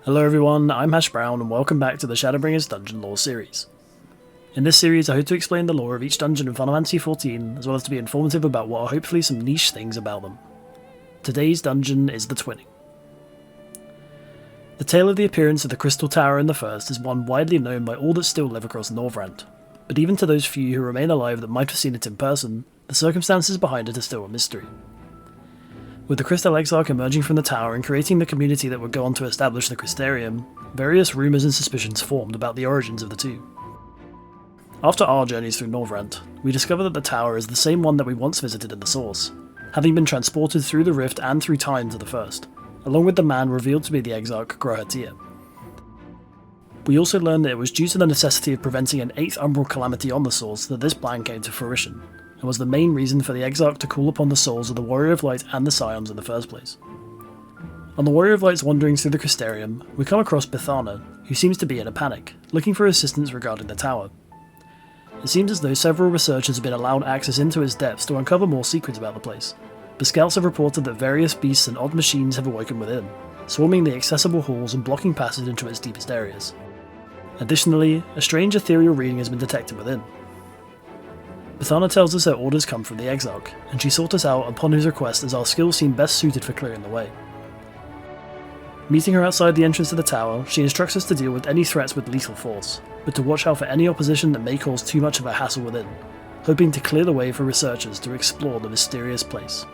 Hello everyone, I'm Hash Brown and welcome back to the Shadowbringers Dungeon Lore series. In this series I hope to explain the lore of each dungeon in Final Fantasy XIV, as well as to be informative about what are hopefully some niche things about them. Today's dungeon is the Twinning. The tale of the appearance of the Crystal Tower in the First is one widely known by all that still live across Northrend, but even to those few who remain alive that might have seen it in person, the circumstances behind it are still a mystery. With the Crystal Exarch emerging from the tower and creating the community that would go on to establish the Crystarium, various rumours and suspicions formed about the origins of the two. After our journeys through Northrend, we discover that the tower is the same one that we once visited in the Source, having been transported through the Rift and through time to the First, along with the man revealed to be the Exarch Grohatir. We also learn that it was due to the necessity of preventing an 8th Umbral Calamity on the Source that this plan came to fruition, and was the main reason for the Exarch to call upon the souls of the Warrior of Light and the Scions in the first place. On the Warrior of Light's wanderings through the Crystarium, we come across Bithana, who seems to be in a panic, looking for assistance regarding the tower. It seems as though several researchers have been allowed access into its depths to uncover more secrets about the place, but scouts have reported that various beasts and odd machines have awoken within, swarming the accessible halls and blocking passage into its deepest areas. Additionally, a strange ethereal reading has been detected within. Bithana tells us her orders come from the Exarch, and she sought us out upon his request as our skills seem best suited for clearing the way. Meeting her outside the entrance to the tower, she instructs us to deal with any threats with lethal force, but to watch out for any opposition that may cause too much of a hassle within, hoping to clear the way for researchers to explore the mysterious place.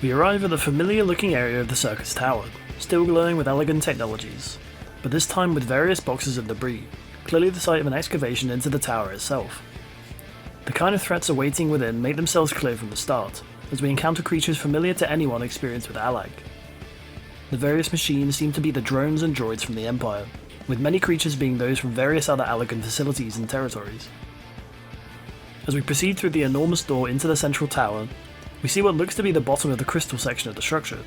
We arrive at the familiar looking area of the Circus Tower, still glowing with elegant technologies, but this time with various boxes of debris, clearly the site of an excavation into the tower itself. The kind of threats awaiting within make themselves clear from the start, as we encounter creatures familiar to anyone experienced with Allag. The various machines seem to be the drones and droids from the Empire, with many creatures being those from various other Allagan facilities and territories. As we proceed through the enormous door into the central tower, we see what looks to be the bottom of the crystal section of the structure,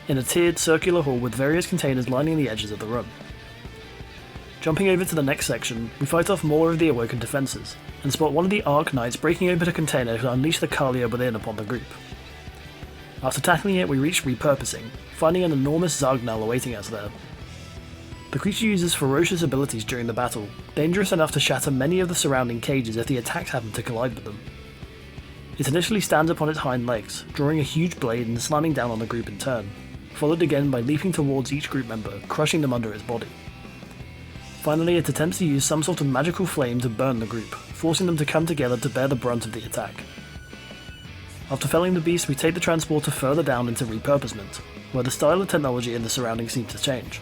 in a tiered circular hall with various containers lining the edges of the room. Jumping over to the next section, we fight off more of the awoken defences, and spot one of the Arc Knights breaking open a container to unleash the Kalia within upon the group. After tackling it, we reach repurposing, finding an enormous Zargnal awaiting us there. The creature uses ferocious abilities during the battle, dangerous enough to shatter many of the surrounding cages if the attacks happen to collide with them. It initially stands upon its hind legs, drawing a huge blade and slamming down on the group in turn, followed again by leaping towards each group member, crushing them under its body. Finally, it attempts to use some sort of magical flame to burn the group, forcing them to come together to bear the brunt of the attack. After felling the beast, we take the transporter further down into repurposement, where the style of technology in the surroundings seems to change.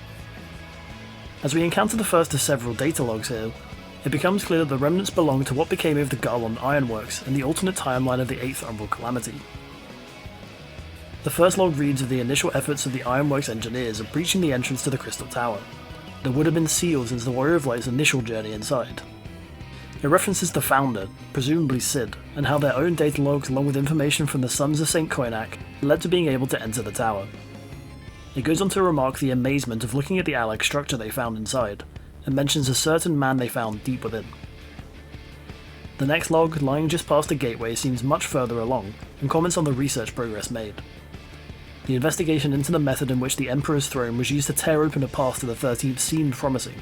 As we encounter the first of several data logs here, it becomes clear that the remnants belong to what became of the Garlon Ironworks in the alternate timeline of the 8th Umbral Calamity. The first log reads of the initial efforts of the Ironworks engineers of breaching the entrance to the Crystal Tower, that would have been sealed since the Warrior of Light's initial journey inside. It references the founder, presumably Sid, and how their own data logs along with information from the Sons of St. Koinak led to being able to enter the tower. It goes on to remark the amazement of looking at the Allag structure they found inside, and mentions a certain man they found deep within. The next log, lying just past the gateway, seems much further along, and comments on the research progress made. The investigation into the method in which the Emperor's throne was used to tear open a path to the 13th seemed promising,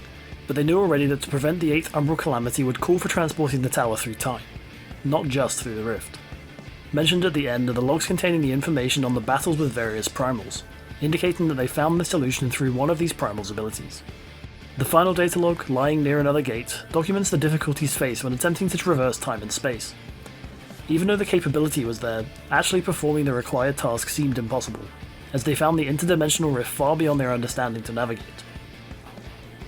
but they knew already that to prevent the 8th Umbral Calamity would call for transporting the tower through time, not just through the rift. Mentioned at the end are the logs containing the information on the battles with various primals, indicating that they found the solution through one of these primals' abilities. The final data log, lying near another gate, documents the difficulties faced when attempting to traverse time and space. Even though the capability was there, actually performing the required task seemed impossible, as they found the interdimensional rift far beyond their understanding to navigate.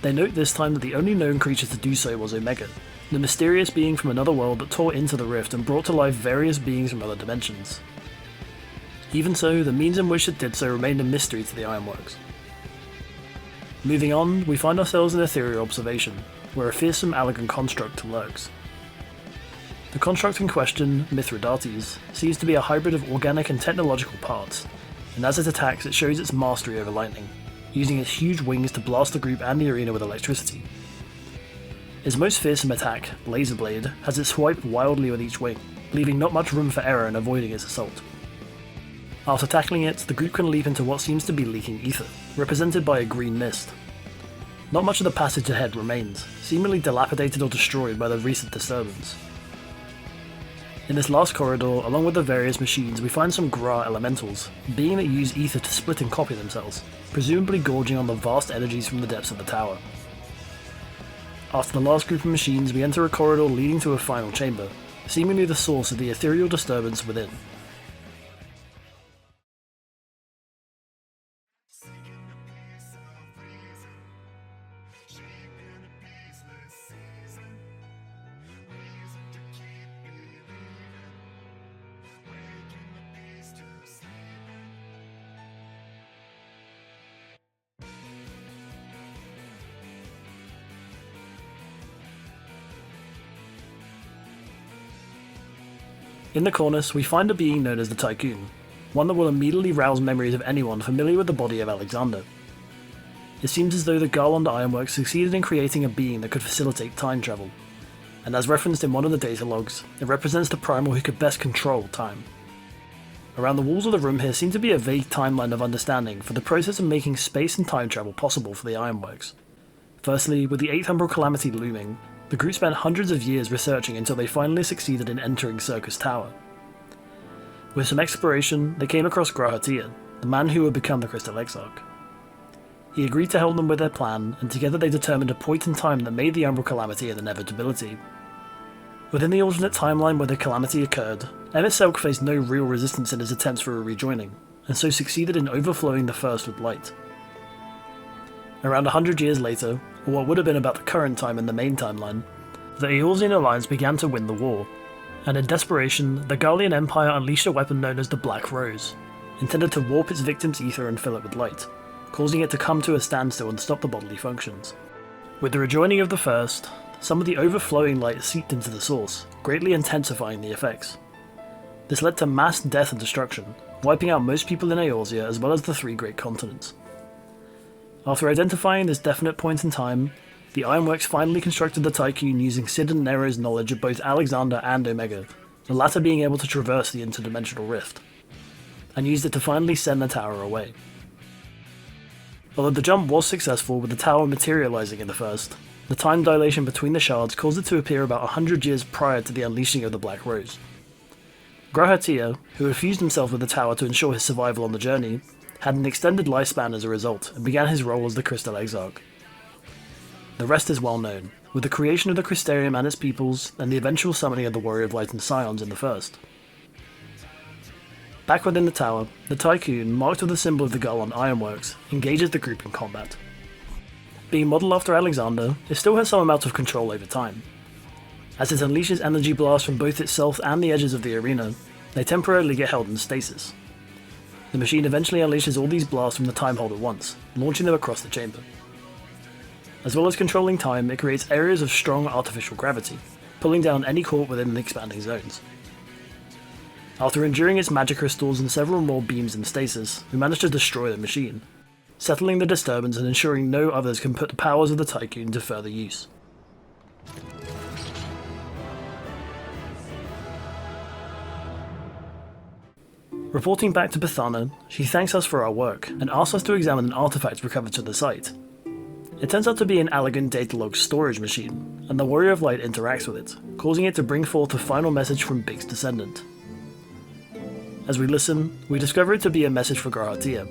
They note this time that the only known creature to do so was Omega, the mysterious being from another world that tore into the rift and brought to life various beings from other dimensions. Even so, the means in which it did so remained a mystery to the Ironworks. Moving on, we find ourselves in Ethereal Observation, where a fearsome Allagan construct lurks. The construct in question, Mithridates, seems to be a hybrid of organic and technological parts, and as it attacks it shows its mastery over lightning, using its huge wings to blast the group and the arena with electricity. Its most fearsome attack, Laser Blade, has it swipe wildly with each wing, leaving not much room for error in avoiding its assault. After tackling it, the group can leap into what seems to be leaking ether, represented by a green mist. Not much of the passage ahead remains, seemingly dilapidated or destroyed by the recent disturbance. In this last corridor, along with the various machines, we find some Gra elementals, being that use ether to split and copy themselves, presumably gorging on the vast energies from the depths of the tower. After the last group of machines, we enter a corridor leading to a final chamber, seemingly the source of the ethereal disturbance within. In the cornice, we find a being known as the Tycoon, one that will immediately rouse memories of anyone familiar with the body of Alexander. It seems as though the Garland Ironworks succeeded in creating a being that could facilitate time travel, and as referenced in one of the data logs, it represents the primal who could best control time. Around the walls of the room here seem to be a vague timeline of understanding for the process of making space and time travel possible for the Ironworks. Firstly, with the 8th Umbral Calamity looming, the group spent hundreds of years researching until they finally succeeded in entering Circus Tower. With some exploration, they came across Grahatia, the man who would become the Crystal Exarch. He agreed to help them with their plan, and together they determined a point in time that made the Umbral Calamity an inevitability. Within the alternate timeline where the Calamity occurred, Emet faced no real resistance in his attempts for a rejoining, and so succeeded in overflowing the First with light. Around 100 years later, or what would have been about the current time in the main timeline, the Eorzean Alliance began to win the war, and in desperation, the Garlean Empire unleashed a weapon known as the Black Rose, intended to warp its victim's ether and fill it with light, causing it to come to a standstill and stop the bodily functions. With the rejoining of the First, some of the overflowing light seeped into the source, greatly intensifying the effects. This led to mass death and destruction, wiping out most people in Eorzea as well as the 3 great continents. After identifying this definite point in time, the Ironworks finally constructed the Tycoon using Sid and Nero's knowledge of both Alexander and Omega, the latter being able to traverse the interdimensional rift, and used it to finally send the tower away. Although the jump was successful with the tower materializing in the First, the time dilation between the shards caused it to appear about 100 years prior to the unleashing of the Black Rose. Grahatia, who had fused himself with the tower to ensure his survival on the journey, had an extended lifespan as a result, and began his role as the Crystal Exarch. The rest is well known, with the creation of the Crystarium and its peoples, and the eventual summoning of the Warrior of Light and Scions in the First. Back within the tower, the Tycoon, marked with the symbol of the Garland Ironworks, engages the group in combat. Being modelled after Alexander, it still has some amount of control over time. As it unleashes energy blasts from both itself and the edges of the arena, they temporarily get held in stasis. The machine eventually unleashes all these blasts from the time hold at once, launching them across the chamber. As well as controlling time, it creates areas of strong artificial gravity, pulling down any corp within the expanding zones. After enduring its magic crystals and several more beams in stasis, we manage to destroy the machine, settling the disturbance and ensuring no others can put the powers of the Tycoon to further use. Reporting back to Bethana, she thanks us for our work, and asks us to examine an artifact recovered to the site. It turns out to be an Allagan datalog storage machine, and the Warrior of Light interacts with it, causing it to bring forth a final message from Big's descendant. As we listen, we discover it to be a message for Grahatia,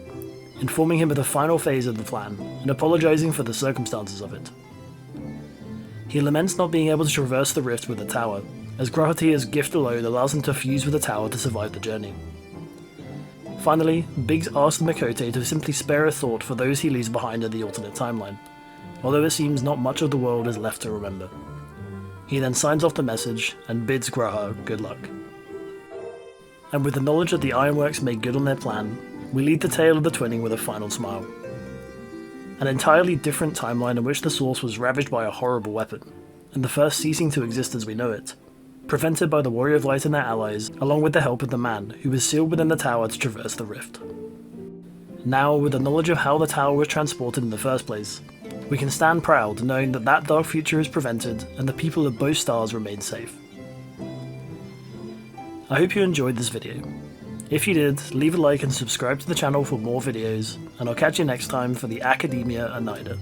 informing him of the final phase of the plan, and apologising for the circumstances of it. He laments not being able to traverse the rift with the tower, as Grahatia's gift alone allows him to fuse with the tower to survive the journey. Finally, Biggs asks the Makote to simply spare a thought for those he leaves behind in the alternate timeline, although it seems not much of the world is left to remember. He then signs off the message and bids Graha good luck. And with the knowledge that the Ironworks made good on their plan, we lead the tale of the twinning with a final smile. an entirely different timeline in which the Source was ravaged by a horrible weapon, and the first ceasing to exist as we know it, prevented by the Warrior of Light and their allies, along with the help of the man who was sealed within the tower to traverse the rift. Now, with the knowledge of how the tower was transported in the first place, we can stand proud knowing that that dark future is prevented and the people of both stars remain safe. I hope you enjoyed this video. If you did, leave a like and subscribe to the channel for more videos, and I'll catch you next time for the Academia Oneida.